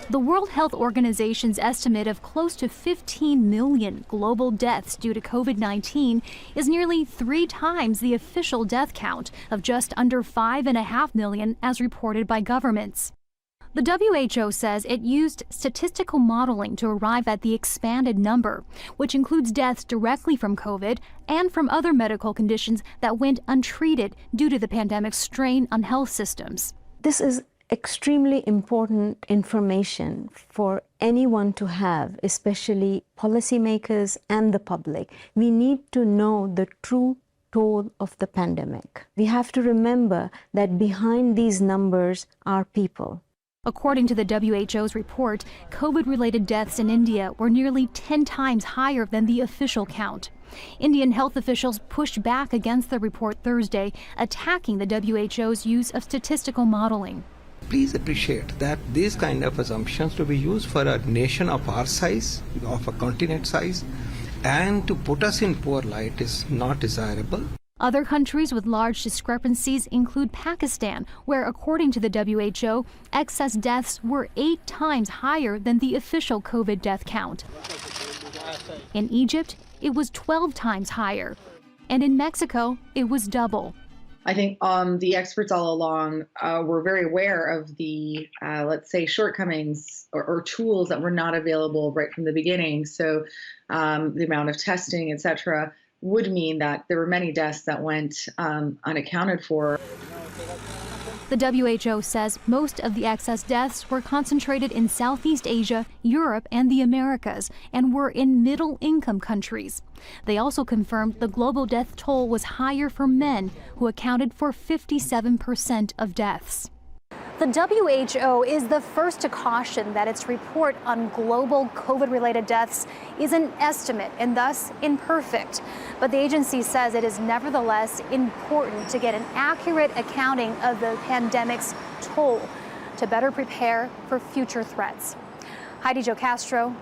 The World Health Organization's estimate of close to 15 million global deaths due to COVID-19 is nearly 3 times the official death count of just under 5.5 million as reported by governments. The WHO says it used statistical modeling to arrive at the expanded number, which includes deaths directly from COVID and from other medical conditions that went untreated due to the pandemic's strain on health systems. This is extremely important information for anyone to have, especially policymakers and the public. We need to know the true toll of the pandemic. We have to remember that behind these numbers are people. According to the WHO's report, COVID-related deaths in India were nearly 10 times higher than the official count. Indian health officials pushed back against the report Thursday, attacking the WHO's use of statistical modeling. Please appreciate that these kind of assumptions to be used for a nation of our size, of a continent size, and to put us in poor light is not desirable. Other countries with large discrepancies include Pakistan, where, according to the WHO, excess deaths were 8 times higher than the official COVID death count. In Egypt, it was 12 times higher. And in Mexico, it was double. I think the experts all along were very aware of the, let's say, shortcomings or tools that were not available right from the beginning. So the amount of testing, et cetera, would mean that there were many deaths that went unaccounted for. The WHO says most of the excess deaths were concentrated in Southeast Asia, Europe, and the Americas, and were in middle-income countries. They also confirmed the global death toll was higher for men, who accounted for 57% of deaths. The WHO is the first to caution that its report on global COVID-related deaths is an estimate and thus imperfect. But the agency says it is nevertheless important to get an accurate accounting of the pandemic's toll to better prepare for future threats. Heidi Jo Castro,